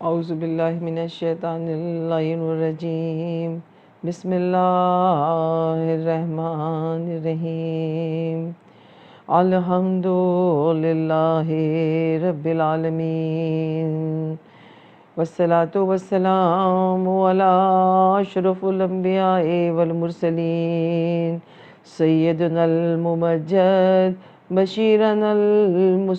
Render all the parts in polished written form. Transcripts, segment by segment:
اعوذ باللہ من الشیطان اللعین الرجیم بسم اللہ الرحمن الرحیم الحمد للہ رب العالمین والصلاة والسلام علی اشرف الانبیاء والمرسلین سیدنا الممجد بشیرنا المسدس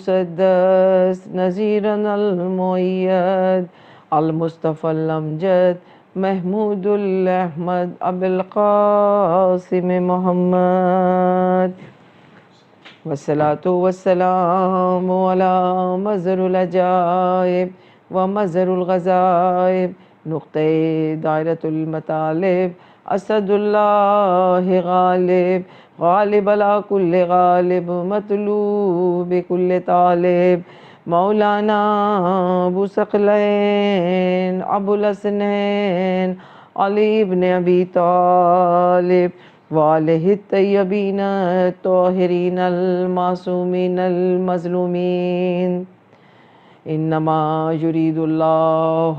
نذیرنا المؤید المصطفى الامجد محمود الاحمد ابو القاسم محمد والصلاة والسلام على مظہر العجائب ومظہر الغضائب نقطۂ دائرۃ المطالب اسد اللہ غالب غالب علی کل غالب مطلوب کل طالب مولانا ابو ثقلین ابو الحسنین علی ابن ابی طالب وآلہ الطیبین الطاہرین المعصومین المظلومین انما یرید اللہ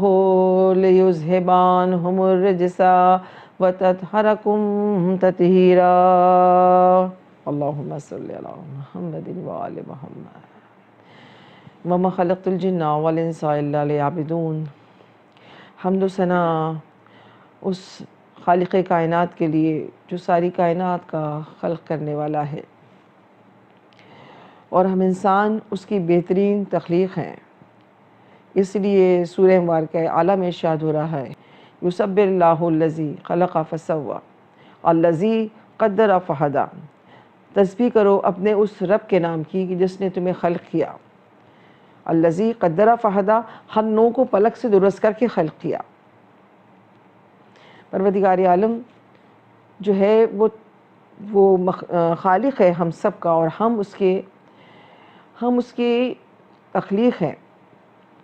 لیذہب عنہم الرجس وتطہرکم تطہیرا اللہم صلی علی محمد وآل محمد وما خلقت الجن والانس الا لیعبدون۔ حمد و ثنا اس خالق کائنات کے لیے جو ساری کائنات کا خلق کرنے والا ہے، اور ہم انسان اس کی بہترین تخلیق ہیں۔ اس لیے سورہ مبارکہ اعلیٰ میں ارشاد ہو رہا ہے یسبح اللہ الذی خلق فسوی الذی قدر فہدی، تسبیح کرو اپنے اس رب کے نام کی کہ جس نے تمہیں خلق کیا، الذی قدر فہدی، ہر نو کو پلک سے درست کر کے خلق کیا۔ پروردگار عالم جو ہے وہ خالق ہے ہم سب کا، اور ہم اس کے تخلیق ہیں،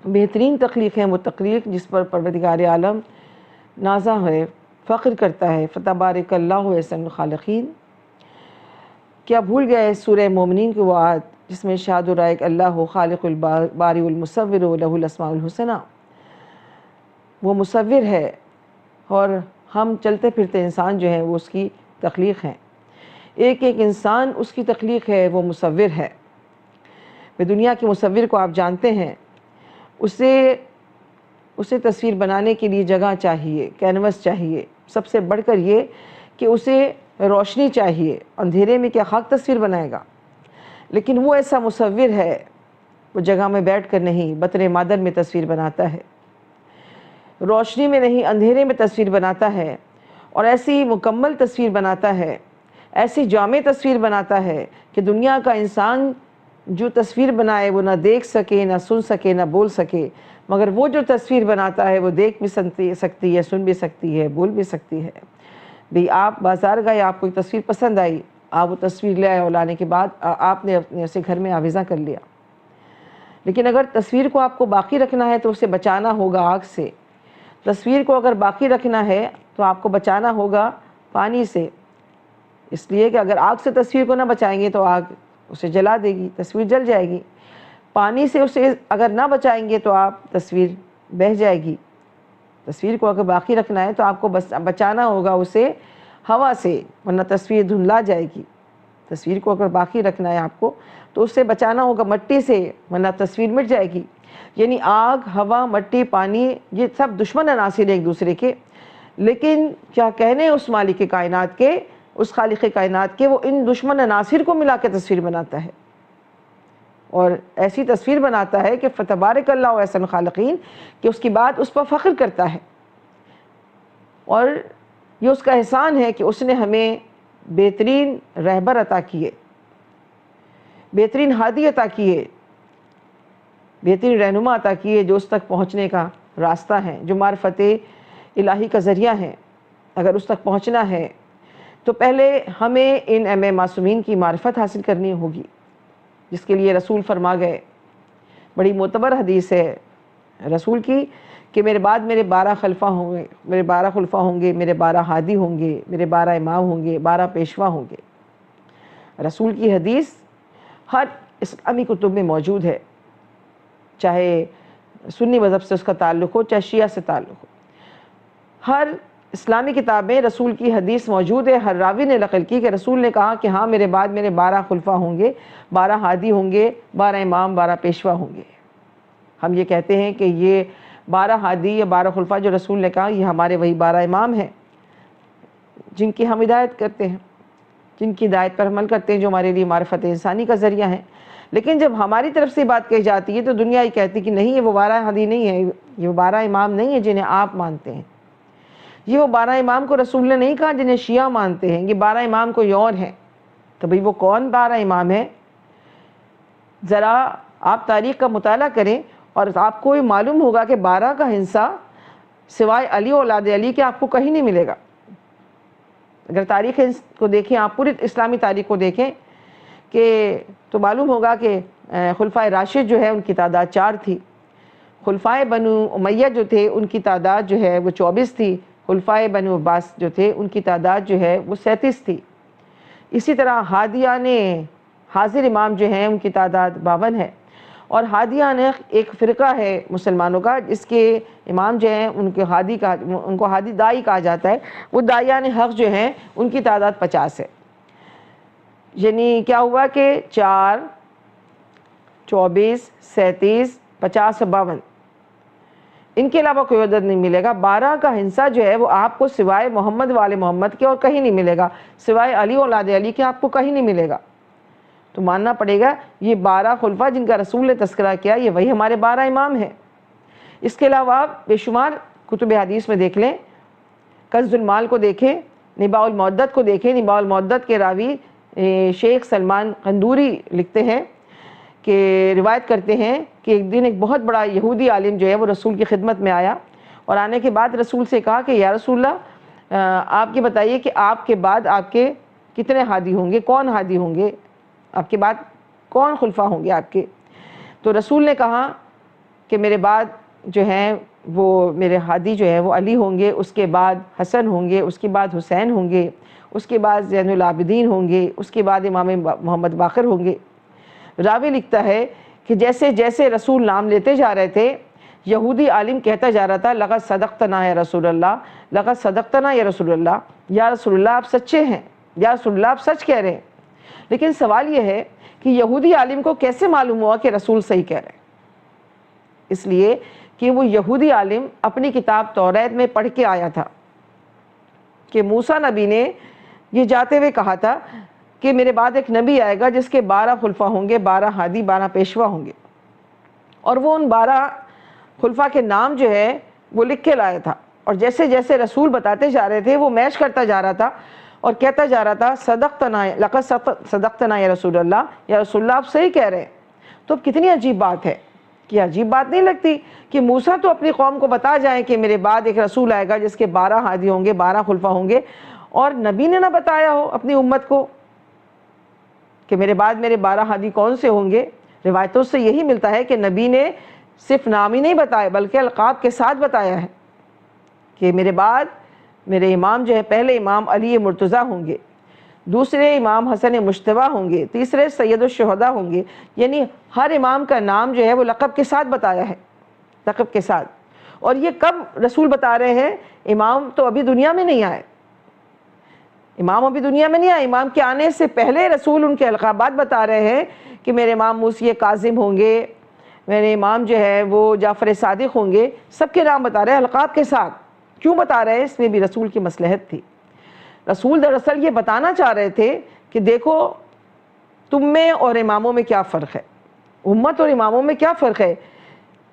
بہترین تخلیق ہے وہ تخلیق جس پر پروردگار عالم نازا ہے، فخر کرتا ہے۔ فتبارک اللہ احسن الخالقین۔ کیا بھول گئے سورہ مومنین کی وہ آیت جس میں ارشاد ہو رہا ہے کہ اللہ خالق الباری المصور لہ الاسماء الحسنی، وہ مصور ہے اور ہم چلتے پھرتے انسان جو ہیں وہ اس کی تخلیق ہیں۔ ایک ایک انسان اس کی تخلیق ہے، وہ مصور ہے۔ دنیا کے مصور کو آپ جانتے ہیں، اسے تصویر بنانے کے لیے جگہ چاہیے، کینوس چاہیے، سب سے بڑھ کر یہ کہ اسے روشنی چاہیے۔ اندھیرے میں کیا خاک تصویر بنائے گا؟ لیکن وہ ایسا مصور ہے، وہ جگہ میں بیٹھ کر نہیں، بطن مادر میں تصویر بناتا ہے، روشنی میں نہیں اندھیرے میں تصویر بناتا ہے، اور ایسی مکمل تصویر بناتا ہے، ایسی جامع تصویر بناتا ہے کہ دنیا کا انسان جو تصویر بنائے وہ نہ دیکھ سکے، نہ سن سکے، نہ بول سکے، مگر وہ جو تصویر بناتا ہے وہ دیکھ بھی سکتی ہے، سن بھی سکتی ہے، بول بھی سکتی ہے۔ بھی آپ بازار گئے، آپ کو ایک تصویر پسند آئی، آپ وہ تصویر لے آئے، اور لانے کے بعد آپ نے اپنے اسے گھر میں آویزاں کر لیا، لیکن اگر تصویر کو آپ کو باقی رکھنا ہے تو اسے بچانا ہوگا آگ سے۔ تصویر کو اگر باقی رکھنا ہے تو آپ کو بچانا ہوگا پانی سے، اس لیے کہ اگر آگ سے تصویر کو نہ بچائیں گے تو آگ اسے جلا دے گی، تصویر جل جائے گی۔ پانی سے اسے اگر نہ بچائیں گے تو آپ تصویر بہہ جائے گی۔ تصویر کو اگر باقی رکھنا ہے تو آپ کو بچانا ہوگا اسے ہوا سے، ورنہ تصویر دھندلا جائے گی۔ تصویر کو اگر باقی رکھنا ہے آپ کو تو اسے بچانا ہوگا مٹی سے، ورنہ تصویر مٹ جائے گی۔ یعنی آگ، ہوا، مٹی، پانی، یہ سب دشمن عناصر ہیں ایک دوسرے کے، لیکن کیا کہنے اس مالک کائنات کے، اس خالق کائنات کے، وہ ان دشمن عناصر کو ملا کے تصویر بناتا ہے، اور ایسی تصویر بناتا ہے کہ فتبارک اللہ احسن الخالقین، کہ اس کی بات اس پر فخر کرتا ہے۔ اور یہ اس کا احسان ہے کہ اس نے ہمیں بہترین رہبر عطا کیے، بہترین ہادی عطا کیے، بہترین رہنما عطا کیے، جو اس تک پہنچنے کا راستہ ہے، جو معرفت الہی کا ذریعہ ہے۔ اگر اس تک پہنچنا ہے تو پہلے ہمیں ان ائمہ معصومین کی معرفت حاصل کرنی ہوگی، جس کے لیے رسول فرما گئے، بڑی معتبر حدیث ہے رسول کی کہ میرے بعد میرے 12 خلفہ ہوں گے، میرے 12 خلفہ ہوں گے، میرے 12 ہادی ہوں گے، میرے 12 امام ہوں گے، 12 پیشوا ہوں گے۔ رسول کی حدیث ہر اسلامی کتب میں موجود ہے، چاہے سنی مذہب سے اس کا تعلق ہو چاہے شیعہ سے تعلق ہو، ہر اسلامی کتاب میں رسول کی حدیث موجود ہے، ہر راوی نے نقل کی کہ رسول نے کہا کہ ہاں میرے بعد میرے 12 خلفاء ہوں گے، 12 ہادی ہوں گے، 12 امام، 12 پیشوا ہوں گے۔ ہم یہ کہتے ہیں کہ یہ 12 ہادی یا 12 خلفاء جو رسول نے کہا یہ ہمارے وہی 12 امام ہیں جن کی ہم ہدایت کرتے ہیں، جن کی ہدایت پر عمل کرتے ہیں، جو ہمارے لیے معرفت انسانی کا ذریعہ ہیں۔ لیکن جب ہماری طرف سے بات کہی جاتی ہے تو دنیا ہی کہتی کہ نہیں، یہ وہ 12 ہادی نہیں ہے، یہ وہ 12 امام نہیں ہیں جنہیں آپ مانتے ہیں، یہ وہ 12 امام کو رسول نے نہیں کہا جنہیں شیعہ مانتے ہیں، یہ 12 امام کوئی اور ہیں۔ تو بھئی وہ کون 12 امام ہیں؟ ذرا آپ تاریخ کا مطالعہ کریں اور آپ کو یہ معلوم ہوگا کہ 12 کا ہنسا سوائے علی اولاد علی کے آپ کو کہیں نہیں ملے گا۔ اگر تاریخ کو دیکھیں، آپ پوری اسلامی تاریخ کو دیکھیں کہ تو معلوم ہوگا کہ خلفائے راشد جو ہے ان کی تعداد 4 تھی، خلفائے بنو امیہ جو تھے ان کی تعداد جو ہے وہ 24 تھی، خلفائے بنو عباس جو تھے ان کی تعداد جو ہے وہ 37 تھی۔ اسی طرح ہادیان حاضر امام جو ہیں ان کی تعداد 52 ہے، اور ہادیان ایک فرقہ ہے مسلمانوں کا جس کے امام جو ہیں ان کو ہادی دائی کہا جاتا ہے، وہ دائیان حق جو ہیں ان کی تعداد 50 ہے۔ یعنی کیا ہوا کہ 4، 24، 37، 50 اور 52 ان کے علاوہ کوئی عدد نہیں ملے گا۔ 12 کا ہنسا جو ہے وہ آپ کو سوائے محمد والے محمد کے اور کہیں نہیں ملے گا، سوائے علی اولاد علی کے آپ کو کہیں نہیں ملے گا۔ تو ماننا پڑے گا یہ 12 خلفاء جن کا رسول نے تذکرہ کیا یہ وہی ہمارے 12 امام ہیں۔ اس کے علاوہ آپ بے شمار کتب حدیث میں دیکھ لیں، کنز المال کو دیکھیں، نباء المعدت کو دیکھیں۔ نباء المعدت کے راوی شیخ سلمان قندوری لکھتے ہیں کہ روایت کرتے ہیں کہ ایک دن ایک بہت بڑا یہودی عالم جو ہے وہ رسول کی خدمت میں آیا، اور آنے کے بعد رسول سے کہا کہ یا رسول اللہ آپ یہ بتائیے کہ آپ کے بعد آپ کے کتنے ہادی ہوں گے، کون ہادی ہوں گے، آپ کے بعد کون خلفاء ہوں گے آپ کے؟ تو رسول نے کہا کہ میرے بعد جو ہیں وہ میرے ہادی جو ہے وہ علی ہوں گے، اس کے بعد حسن ہوں گے، اس کے بعد حسین ہوں گے، اس کے بعد زین العابدین ہوں گے، اس کے بعد امام محمد باقر ہوں گے۔ راوی لکھتا ہے کہ جیسے جیسے رسول نام لیتے جا رہے تھے یہودی عالم کہتا جا رہا تھا لقد صدقتنا یا رسول اللہ، لقد صدقتنا یا رسول اللہ، یا رسول اللہ آپ سچے ہیں، یا رسول اللہ آپ سچ کہہ رہے ہیں۔ لیکن سوال یہ ہے کہ یہودی عالم کو کیسے معلوم ہوا کہ رسول صحیح کہہ رہے ہیں؟ اس لیے کہ وہ یہودی عالم اپنی کتاب توریت میں پڑھ کے آیا تھا کہ موسیٰ نبی نے یہ جاتے ہوئے کہا تھا کہ میرے بعد ایک نبی آئے گا جس کے 12 خلفاء ہوں گے، 12 ہادی، 12 پیشوا ہوں گے، اور وہ ان 12 خلفاء کے نام جو ہے وہ لکھ کے لایا تھا، اور جیسے جیسے رسول بتاتے جا رہے تھے وہ میچ کرتا جا رہا تھا اور کہتا جا رہا تھا صدقتنا لقد صدقتنا یا رسول اللہ، یا رسول اللہ آپ صحیح کہہ رہے ہیں۔ تو اب کتنی عجیب بات ہے، کہ عجیب بات نہیں لگتی کہ موسیٰ تو اپنی قوم کو بتا جائیں کہ میرے بعد ایک رسول آئے گا جس کے 12 ہادی ہوں گے، 12 خلفاء ہوں گے، اور نبی نے نہ بتایا ہو اپنی امت کو کہ میرے بعد میرے 12 ہادی کون سے ہوں گے۔ روایتوں سے یہی ملتا ہے کہ نبی نے صرف نام ہی نہیں بتایا بلکہ القاب کے ساتھ بتایا ہے کہ میرے بعد میرے امام جو ہے پہلے امام علی مرتضیٰ ہوں گے، دوسرے امام حسن مجتبیٰ ہوں گے، تیسرے سید الشہداء ہوں گے۔ یعنی ہر امام کا نام جو ہے وہ لقب کے ساتھ بتایا ہے، لقب کے ساتھ۔ اور یہ کب رسول بتا رہے ہیں؟ امام تو ابھی دنیا میں نہیں آئے، امام ابھی دنیا میں نہیں آئے، امام کے آنے سے پہلے رسول ان کے القابات بتا رہے ہیں کہ میرے امام موسی کاظم ہوں گے، میرے امام جو ہے وہ جعفر صادق ہوں گے، سب کے نام بتا رہے ہیں القاب کے ساتھ۔ کیوں بتا رہے ہیں؟ اس میں بھی رسول کی مصلحت تھی۔ رسول دراصل یہ بتانا چاہ رہے تھے کہ دیکھو تم میں اور اماموں میں کیا فرق ہے، امت اور اماموں میں کیا فرق ہے۔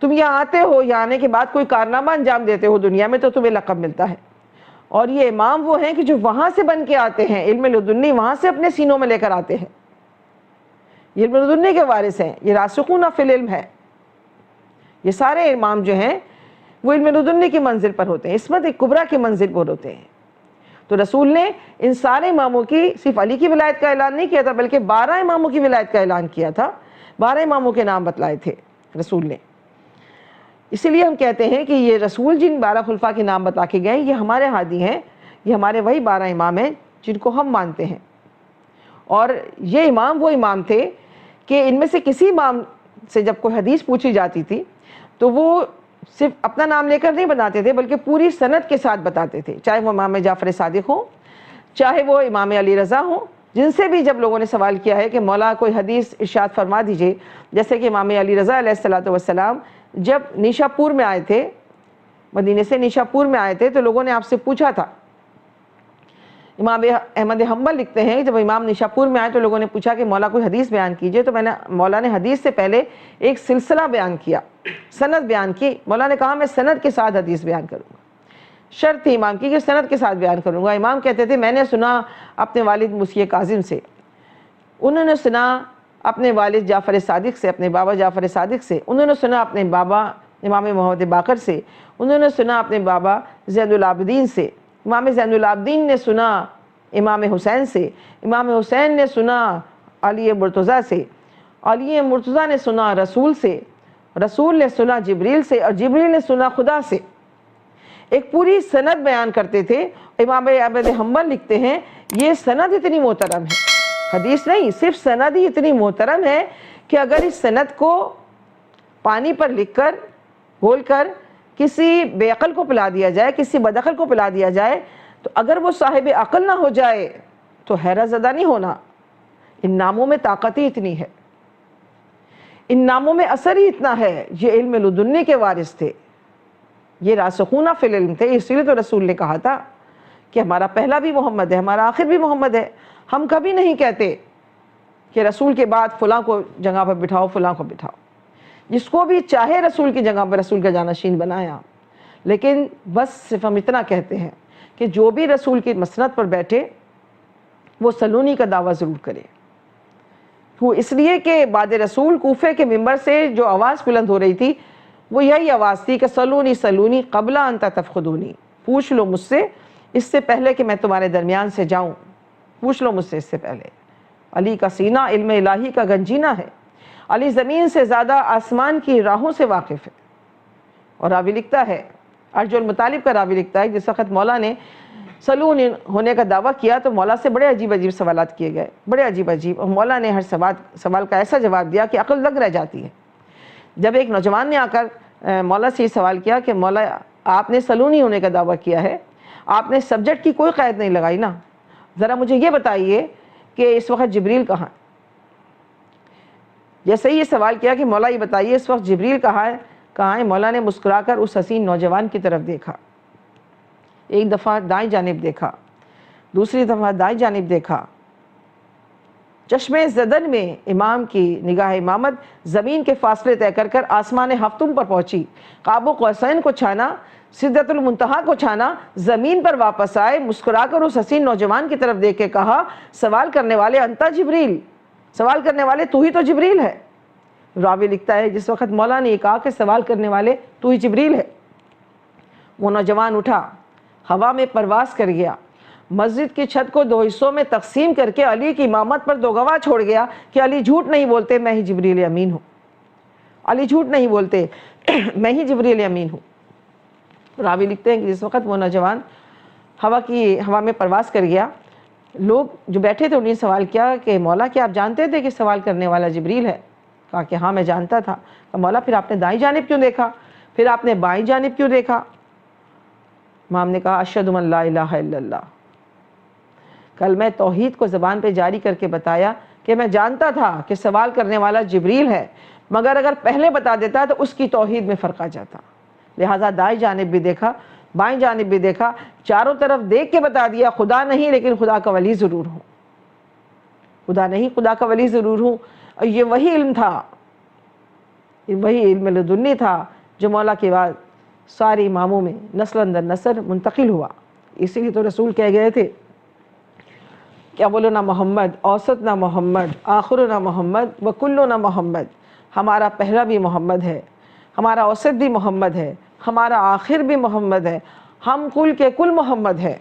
تم یہاں آتے ہو، یہاں آنے کے بعد کوئی کارنامہ انجام دیتے ہو دنیا میں تو تمہیں لقب ملتا ہے، اور یہ امام وہ ہیں کہ جو وہاں سے بن کے آتے ہیں، علم لدنی وہاں سے اپنے سینوں میں لے کر آتے ہیں، یہ علم لدنی کے وارث ہیں، یہ راسخون فی العلم ہے۔ یہ سارے امام جو ہیں وہ علم لدنی کی منزل پر ہوتے ہیں، عصمت کبریٰ کی منزل پر ہوتے ہیں۔ تو رسول نے ان سارے اماموں کی صرف علی کی ولایت کا اعلان نہیں کیا تھا بلکہ 12 اماموں کی ولایت کا اعلان کیا تھا، 12 اماموں کے نام بتلائے تھے رسول نے۔ اسی لیے ہم کہتے ہیں کہ یہ رسول جن 12 خلفاء کے نام بتا کے گئے یہ ہمارے ہادی ہیں، یہ ہمارے وہی 12 امام ہیں جن کو ہم مانتے ہیں۔ اور یہ امام وہ امام تھے کہ ان میں سے کسی امام سے جب کوئی حدیث پوچھی جاتی تھی تو وہ صرف اپنا نام لے کر نہیں بناتے تھے بلکہ پوری سند کے ساتھ بتاتے تھے، چاہے وہ امام جعفر صادق ہوں، چاہے وہ امام علی رضا ہوں، جن سے بھی جب لوگوں نے سوال کیا ہے کہ مولا کوئی حدیث ارشاد فرما دیجئے، جیسے کہ امام علی رضا علیہ السلام جب نیشا پور میں آئے تھے، مدینے سے نیشا پور میں آئے تھے، تو لوگوں نے آپ سے پوچھا تھا، امام احمد حنبل لکھتے ہیں جب امام نیشا پور میں آئے تو لوگوں نے پوچھا کہ مولا کوئی حدیث بیان کیجئے، تو مولا نے حدیث سے پہلے ایک سلسلہ بیان کیا، سند بیان کی۔ مولا نے کہا میں سند کے ساتھ حدیث بیان کروں گا، شرط تھی امام کی کہ سند کے ساتھ بیان کروں گا۔ امام کہتے تھے میں نے سنا اپنے والد مسیح کاظم سے، انہوں نے سنا اپنے والد جعفر صادق سے، اپنے بابا جعفر صادق سے، انہوں نے سنا اپنے بابا امام محمد باقر سے، انہوں نے سنا اپنے بابا زین العابدین سے، امام زین العابدین نے سنا امام حسین سے، امام حسین نے سنا علی مرتضیٰ سے، علی مرتضیٰ نے سنا رسول سے، رسول نے سنا جبریل سے، اور جبریل نے سنا خدا سے۔ ایک پوری سند بیان کرتے تھے۔ امام احمد حنبل لکھتے ہیں یہ سند اتنی محترم ہے، حدیث نہیں صرف سند ہی اتنی محترم ہے کہ اگر اس سند کو پانی پر لکھ کر گھول کر کسی بے عقل کو پلا دیا جائے، کسی بدعقل کو پلا دیا جائے، تو اگر وہ صاحب عقل نہ ہو جائے تو حیرت زدہ نہیں ہونا۔ ان ناموں میں طاقت ہی اتنی ہے، ان ناموں میں اثر ہی اتنا ہے۔ یہ علم لدنی کے وارث تھے، یہ راسخون فی العلم تھے، اس لیے تو رسول نے کہا تھا کہ ہمارا پہلا بھی محمد ہے، ہمارا آخر بھی محمد ہے۔ ہم کبھی نہیں کہتے کہ رسول کے بعد فلاں کو جگہ پر بٹھاؤ، فلاں کو بٹھاؤ، جس کو بھی چاہے رسول کی جگہ پر رسول کا جانشین بنایا، لیکن بس صرف ہم اتنا کہتے ہیں کہ جو بھی رسول کی مسند پر بیٹھے وہ سلونی کا دعویٰ ضرور کرے۔ وہ اس لیے کہ بعد رسول کوفے کے ممبر سے جو آواز بلند ہو رہی تھی وہ یہی آواز تھی کہ سلونی سلونی قبل ان تفقدونی، پوچھ لو مجھ سے اس سے پہلے کہ میں تمہارے درمیان سے جاؤں، پوچھ لو مجھ سے اس سے پہلے۔ علی کا سینہ علم الہی کا گنجینہ ہے، علی زمین سے زیادہ آسمان کی راہوں سے واقف ہے۔ اور راوی لکھتا ہے، ارج المطالب کا راوی لکھتا ہے، جس وقت مولا نے سلون ہونے کا دعویٰ کیا تو مولا سے بڑے عجیب عجیب سوالات کیے گئے، بڑے عجیب عجیب، اور مولا نے ہر سوال کا ایسا جواب دیا کہ عقل لگ رہ جاتی ہے۔ جب ایک نوجوان نے آ کر مولا سے یہ سوال کیا کہ مولا آپ نے سلونی ہونے کا دعویٰ کیا ہے، آپ نے سبجیکٹ کی کوئی قید نہیں لگائی نا، ذرا مجھے یہ بتائیے کہ اس وقت جبریل کہاں ہے؟ جیسے ہی یہ سوال کیا کہ مولا یہ بتائیے اس وقت جبریل کہاں ہے، مولا نے مسکرا کر اس حسین نوجوان کی طرف دیکھا، ایک دفعہ دائیں جانب دیکھا، دوسری دفعہ دائیں جانب دیکھا، چشمے زدن میں امام کی نگاہ امامت زمین کے فاصلے طے کر کر آسمان ہفتم پر پہنچی، قاب قوسین کو چھانا، سدرۃ المنتہا کو چھانا، زمین پر واپس آئے، مسکرا کر اس حسین نوجوان کی طرف دیکھ کے کہا سوال کرنے والے انتا جبریل، سوال کرنے والے تو ہی تو جبریل ہے۔ راوی لکھتا ہے جس وقت مولا نے یہ کہا کہ سوال کرنے والے تو ہی جبریل ہے، وہ نوجوان اٹھا، ہوا میں پرواز کر گیا، مسجد کی چھت کو 2 حصوں میں تقسیم کر کے علی کی امامت پر 2 گواہ چھوڑ گیا کہ علی جھوٹ نہیں بولتے، میں ہی جبریل امین ہوں، علی جھوٹ نہیں بولتے، میں ہی جبریل امین ہوں۔ راوی لکھتے ہیں کہ جس وقت وہ نوجوان ہوا میں پرواز کر گیا، لوگ جو بیٹھے تھے انہیں سوال کیا کہ مولا کیا آپ جانتے تھے کہ سوال کرنے والا جبریل ہے؟ کہا کہ ہاں میں جانتا تھا۔ کہ مولا پھر آپ نے دائیں جانب کیوں دیکھا، پھر آپ نے بائیں جانب کیوں دیکھا؟ امام نے کہا اشہد ان لا الہ الا اللہ، کلمہ توحید کو زبان پہ جاری کر کے بتایا کہ میں جانتا تھا کہ سوال کرنے والا جبریل ہے، مگر اگر پہلے بتا دیتا تو اس کی توحید میں فرق آ جاتا، لہٰذا دائیں جانب بھی دیکھا، بائیں جانب بھی دیکھا، چاروں طرف دیکھ کے بتا دیا خدا نہیں لیکن خدا کا ولی ضرور ہوں، خدا نہیں خدا کا ولی ضرور ہوں۔ اور یہ وہی علم تھا، یہ وہی علم لدنی تھا جو مولا کے بعد سارے اماموں میں نسل اندر نسل منتقل ہوا۔ اسی لیے تو رسول کہہ گئے تھے کہ اولنا محمد، اوسطنا محمد، آخرنا محمد وکلنا محمد، ہمارا پہلا بھی محمد ہے، ہمارا اوسط بھی محمد ہے، ہمارا آخر بھی محمد ہے، ہم کل کے کل محمد ہے۔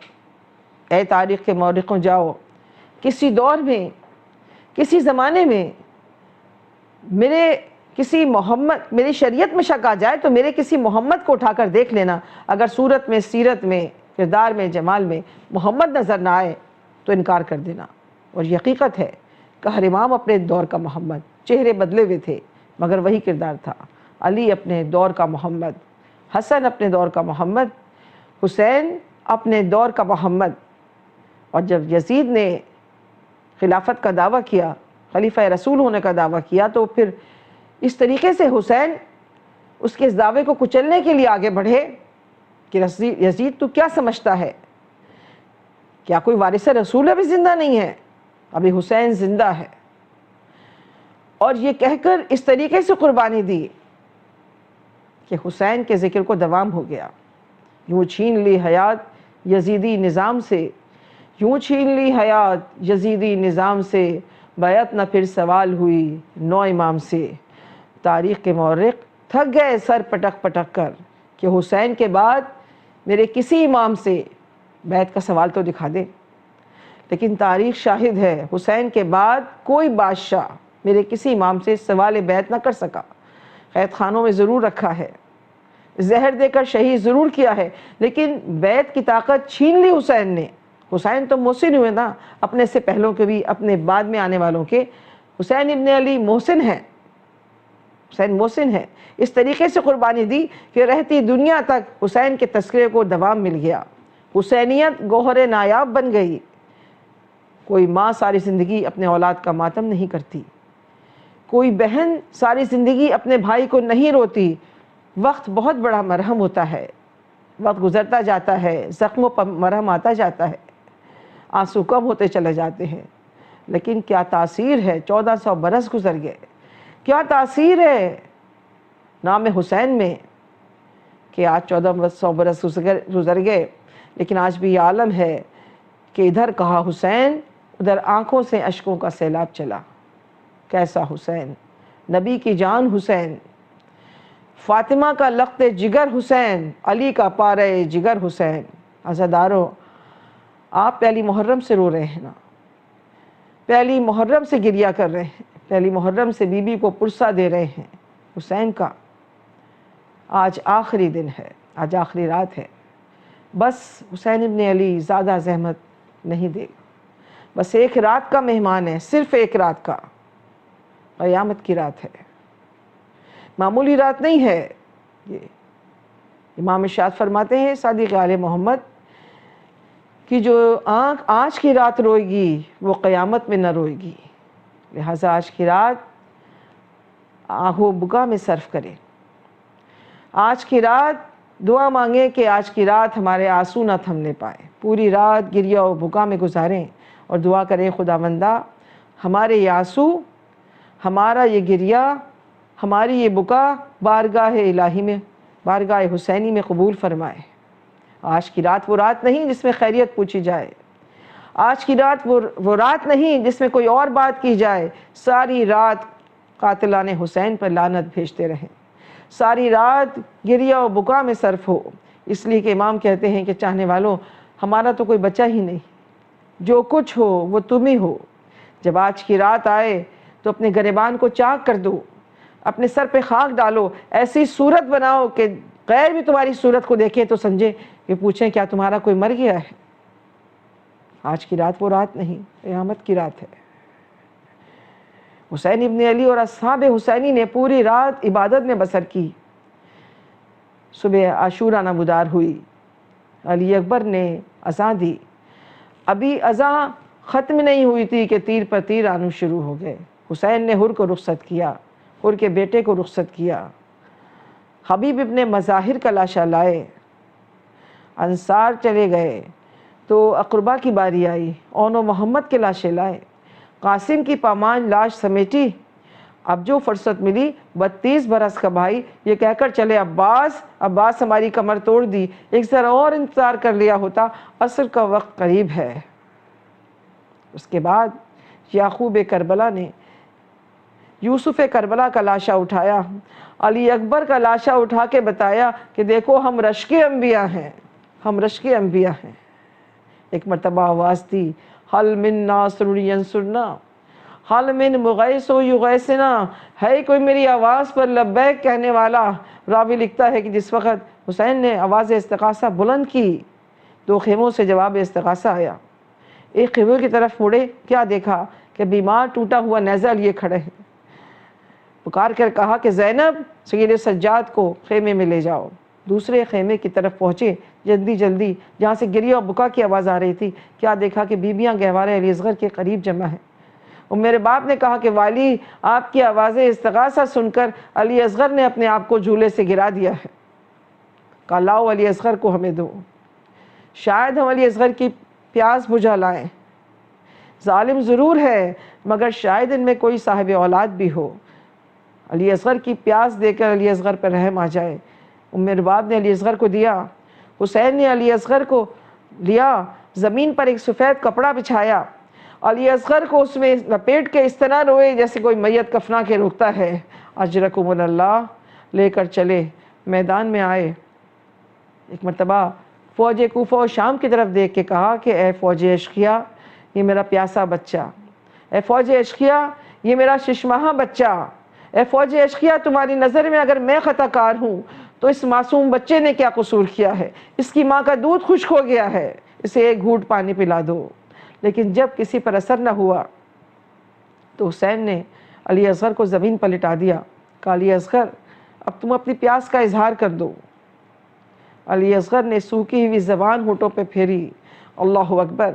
اے تاریخ کے مورخوں جاؤ، کسی دور میں، کسی زمانے میں میری شریعت میں شک آ جائے تو میرے کسی محمد کو اٹھا کر دیکھ لینا، اگر صورت میں، سیرت میں، کردار میں، جمال میں محمد نظر نہ آئے تو انکار کر دینا۔ اور یہ حقیقت ہے کہ ہر امام اپنے دور کا محمد، چہرے بدلے ہوئے تھے مگر وہی کردار تھا، علی اپنے دور کا محمد، حسن اپنے دور کا محمد، حسین اپنے دور کا محمد۔ اور جب یزید نے خلافت کا دعویٰ کیا، خلیفہ رسول ہونے کا دعویٰ کیا، تو پھر اس طریقے سے حسین اس کے اس دعوے کو کچلنے کے لیے آگے بڑھے کہ یزید تو کیا سمجھتا ہے، کیا کوئی وارث رسول ابھی زندہ نہیں ہے؟ ابھی حسین زندہ ہے۔ اور یہ کہہ کر اس طریقے سے قربانی دی کہ حسین کے ذکر کو دوام ہو گیا۔ یوں چھین لی حیات یزیدی نظام سے، یوں چھین لی حیات یزیدی نظام سے، بیعت نہ پھر سوال ہوئی نو امام سے۔ تاریخ کے مورخ تھک گئے سر پٹک پٹک کر کہ حسین کے بعد میرے کسی امام سے بیعت کا سوال تو دکھا دے، لیکن تاریخ شاہد ہے حسین کے بعد کوئی بادشاہ میرے کسی امام سے سوال بیعت نہ کر سکا۔ قید خانوں میں ضرور رکھا ہے، زہر دے کر شہید ضرور کیا ہے، لیکن بیعت کی طاقت چھین لی حسین نے۔ حسین تو محسن ہوئے نا، اپنے سے پہلوں کے بھی، اپنے بعد میں آنے والوں کے۔ حسین ابن علی محسن ہے، حسین محسن ہے۔ اس طریقے سے قربانی دی کہ رہتی دنیا تک حسین کے تذکرے کو دوام مل گیا۔ حسینیت گوہر نایاب بن گئی۔ کوئی ماں ساری زندگی اپنے اولاد کا ماتم نہیں کرتی، کوئی بہن ساری زندگی اپنے بھائی کو نہیں روتی۔ وقت بہت بڑا مرہم ہوتا ہے، وقت گزرتا جاتا ہے، زخموں پر مرہم آتا جاتا ہے، آنسو کم ہوتے چلے جاتے ہیں، لیکن کیا تاثیر ہے؟ 1400 برس گزر گئے، کیا تاثیر ہے نام حسین میں کہ آج 1400 برس گزر گئے، لیکن آج بھی یہ عالم ہے کہ ادھر کہا حسین، ادھر آنکھوں سے اشکوں کا سیلاب چلا۔ کیسا حسین، نبی کی جان حسین، فاطمہ کا لخت جگر حسین، علی کا پارہ جگر حسین۔ عزادارو، آپ پہلی محرم سے رو رہے ہیں نا، پہلی محرم سے گریہ کر رہے ہیں، پہلی محرم سے بی بی کو پرسہ دے رہے ہیں حسین کا۔ آج آخری دن ہے، آج آخری رات ہے، بس حسین ابن علی زیادہ زحمت نہیں دے گا، بس ایک رات کا مہمان ہے، صرف ایک رات کا، قیامت کی رات ہے، معمولی رات نہیں ہے یہ۔ امام ارشاد فرماتے ہیں صادق آل محمد کہ جو آنکھ آج کی رات روئے گی وہ قیامت میں نہ روئے گی، لہٰذا آج کی رات آہو بکا میں صرف کرے، آج کی رات دعا مانگیں کہ آج کی رات ہمارے آنسو نہ تھمنے پائے، پوری رات گریہ و بکا میں گزاریں اور دعا کریں خداوندہ ہمارے یہ آنسو، ہمارا یہ گریہ، ہماری یہ بکا بارگاہ الہی میں، بارگاہ حسینی میں قبول فرمائے۔ آج کی رات وہ رات نہیں جس میں خیریت پوچھی جائے، آج کی رات وہ رات نہیں جس میں کوئی اور بات کی جائے، ساری رات قاتلان حسین پر لعنت بھیجتے رہیں، ساری رات گریہ و بکا میں صرف ہو۔ اس لیے کہ امام کہتے ہیں کہ چاہنے والوں ہمارا تو کوئی بچہ ہی نہیں، جو کچھ ہو وہ تم ہی ہو۔ جب آج کی رات آئے تو اپنے گریبان کو چاک کر دو، اپنے سر پہ خاک ڈالو، ایسی صورت بناؤ کہ غیر بھی تمہاری صورت کو دیکھیں تو سمجھے کہ پوچھیں کیا تمہارا کوئی مر گیا ہے۔ آج کی رات وہ رات نہیں، قیامت کی رات ہے۔ حسین ابن علی اور اصحاب حسینی نے پوری رات عبادت میں بسر کی۔ صبح عاشورہ نمودار ہوئی، علی اکبر نے اذان دی، ابھی اذان ختم نہیں ہوئی تھی کہ تیر پر تیر آنا شروع ہو گئے۔ حسین نے حر کو رخصت کیا، حر کے بیٹے کو رخصت کیا، حبیب ابن مظاہر کا لاشا لائے، انصار چلے گئے تو اقربا کی باری آئی، اون و محمد کے لاشیں لائے، قاسم کی پامان لاش سمیٹی، اب جو فرصت ملی 32 برس کا بھائی یہ کہہ کر چلے عباس ہماری کمر توڑ دی، ایک ذرا اور انتظار کر لیا ہوتا، عصر کا وقت قریب ہے۔ اس کے بعد یعقوب کربلا نے یوسف کربلا کا لاشا اٹھایا، علی اکبر کا لاشا اٹھا کے بتایا کہ دیکھو ہم رشک انبیاء ہیں، ہم رشک انبیاء ہیں۔ ایک مرتبہ آواز دی، حل من ناصر ینصرنا، حل من مغیث یغیثنا، ہے کوئی میری آواز پر لبیک کہنے والا؟ راوی لکھتا ہے کہ جس وقت حسین نے آواز استغاثہ بلند کی، 2 خیموں سے جواب استغاثہ آیا۔ ایک خیمے کی طرف مڑے، کیا دیکھا کہ بیمار ٹوٹا ہوا نیزہ لیے کھڑے ہیں۔ پکار کر کہا کہ زینب سید سجاد کو خیمے میں لے جاؤ۔ دوسرے خیمے کی طرف پہنچے جلدی جلدی، جہاں سے گریہ اور بکا کی آواز آ رہی تھی، کیا دیکھا کہ بیبیاں گہوارے علی اصغر کے قریب جمع ہیں۔ اور میرے باپ نے کہا کہ والی، آپ کی آوازیں استغاثہ سن کر علی اصغر نے اپنے آپ کو جھولے سے گرا دیا ہے۔ کہا لاؤ علی اصغر کو ہمیں دو، شاید ہم علی اصغر کی پیاس بجھا لائیں۔ ظالم ضرور ہے مگر شاید ان میں کوئی صاحب اولاد بھی ہو، علی اصغر کی پیاس دے کر علی اصغر پر رحم آ جائے۔ میرے باپ نے علی اصغر کو دیا، حسین نے علی اصغر کو لیا، زمین پر ایک سفید کپڑا بچھایا، علی اصغر کو اس میں لپیٹ کے اس طرح روئے جیسے کوئی میت کفنا کے روتا ہے۔ اجرکم اللہ لے کر چلے، میدان میں آئے۔ ایک مرتبہ فوج کوفہ و شام کی طرف دیکھ کے کہا کہ اے فوج اشقیا، یہ میرا پیاسا بچہ، اے فوج اشقیا یہ میرا ششماہا بچہ، اے فوج اشقیا تمہاری نظر میں اگر میں خطا کار ہوں تو اس معصوم بچے نے کیا قصور کیا ہے؟ اس کی ماں کا دودھ خشک ہو گیا ہے، اسے ایک گھونٹ پانی پلا دو۔ لیکن جب کسی پر اثر نہ ہوا تو حسین نے علی اصغر کو زمین پر لٹا دیا۔ کہا علی اصغر اب تم اپنی پیاس کا اظہار کر دو۔ علی اصغر نے سوکھی ہوئی زبان ہونٹوں پہ پھیری۔ اللہ اکبر،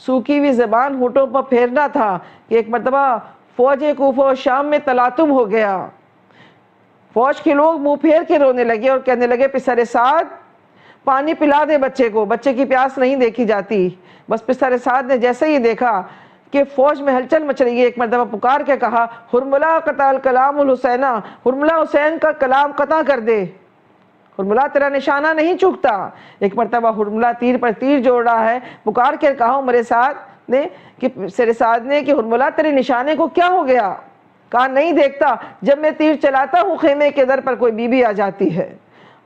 سوکھی ہوئی زبان ہونٹوں پر پھیرنا تھا کہ ایک مرتبہ فوج کوفہ و شام میں تلاطم ہو گیا۔ فوج کے لوگ منہ پھیر کے رونے لگے اور کہنے لگے پسر سعد پانی پلا دے بچے کو، بچے کی پیاس نہیں دیکھی جاتی۔ بس پسر سعد نے جیسے ہی دیکھا کہ فوج میں ہلچل مچ رہی ہے، ایک مرتبہ پکار کے کہا حرملہ قطع الکلام الحسینہ، حرملہ حسین کا کلام قطع کر دے، حرملہ تیرا نشانہ نہیں چکتا۔ ایک مرتبہ حرملہ تیر پر تیر جوڑ رہا ہے، پکار کے کہا عمر سعد نے کہ سر سعد نے کہ حرملہ تیرے نشانے کو کیا ہو گیا؟ کہا نہیں دیکھتا، جب میں تیر چلاتا ہوں خیمے کے در پر کوئی بی بی آ جاتی ہے۔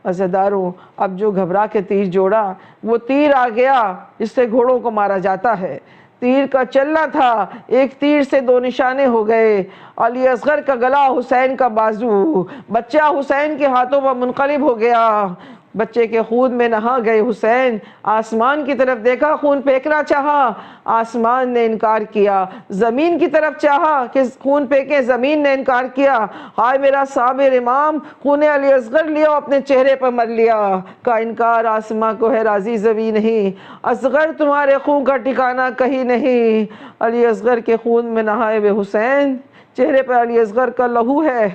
عزیزدارو، اب جو گھبرا کے تیر جوڑا وہ تیر آ گیا جس سے گھوڑوں کو مارا جاتا ہے۔ تیر کا چلنا تھا، ایک تیر سے دو نشانے ہو گئے، علی اصغر کا گلا، حسین کا بازو، بچہ حسین کے ہاتھوں پر منقلب ہو گیا۔ بچے کے خون میں نہا گئے حسین، آسمان کی طرف دیکھا، خون پھینکنا چاہا، آسمان نے انکار کیا، زمین کی طرف چاہا کہ خون پھینکے، زمین نے انکار کیا۔ ہائے میرا صابر امام، خون علی اصغر لیا اپنے چہرے پر مر لیا۔ کا انکار آسمان کو ہے راضی زمین نہیں، اصغر تمہارے خون کا ٹھکانہ کہیں نہیں۔ علی اصغر کے خون میں نہائے ہوئے حسین، چہرے پر علی اصغر کا لہو ہے،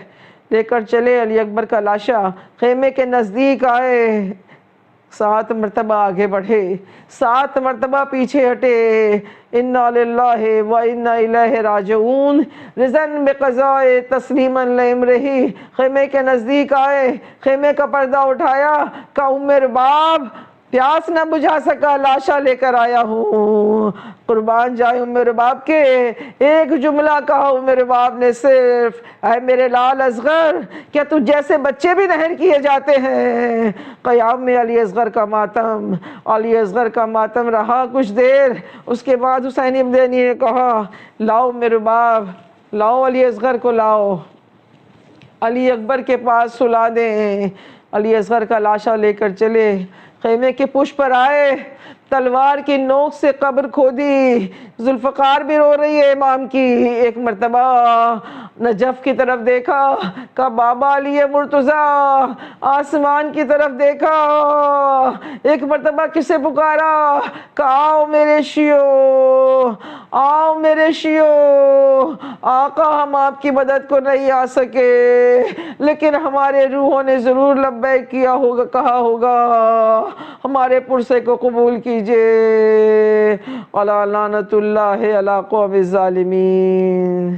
لے کر چلے علی اکبر کا لاشا، خیمے کے نزدیک آئے، 7 مرتبہ آگے بڑھے، 7 مرتبہ پیچھے ہٹے، انا للہ و انا الیہ راجعون، رضن بقضاء تسلیما لامرہ۔ خیمے کے نزدیک آئے، خیمے کا پردہ اٹھایا، کہا عمر باب پیاس نہ بجھا سکا، لاشا لے کر آیا ہوں۔ قربان جائے عمر باب کے، ایک جملہ کہا عمر باب نے صرف، اے میرے لال اصغر کیا تجھ جیسے بچے بھی نہر کیے جاتے ہیں؟ قیام میں علی اصغر کا ماتم، علی اصغر کا ماتم رہا کچھ دیر، اس کے بعد حسین ابن علی نے کہا لاؤ عمر باب، لاؤ علی اصغر کو لاؤ، علی اکبر کے پاس سلا دیں۔ علی اصغر کا لاشا لے کر چلے، خیمے کے پشت پر آئے، تلوار کی نوک سے قبر کھودی، ذوالفقار بھی رو رہی ہے امام کی۔ ایک مرتبہ نجف کی طرف دیکھا، کہا بابا علی مرتضیٰ، آسمان کی طرف دیکھا، ایک مرتبہ کسے پکارا، کہا آؤ میرے شیعو، آؤ میرے شیعو، آقا ہم آپ کی مدد کو نہیں آ سکے لیکن ہمارے روحوں نے ضرور لبیک کیا ہوگا، کہا ہوگا، ہمارے پرسے کو قبول کیجئے۔ الا لعنت اللہ علی قوم الظالمین۔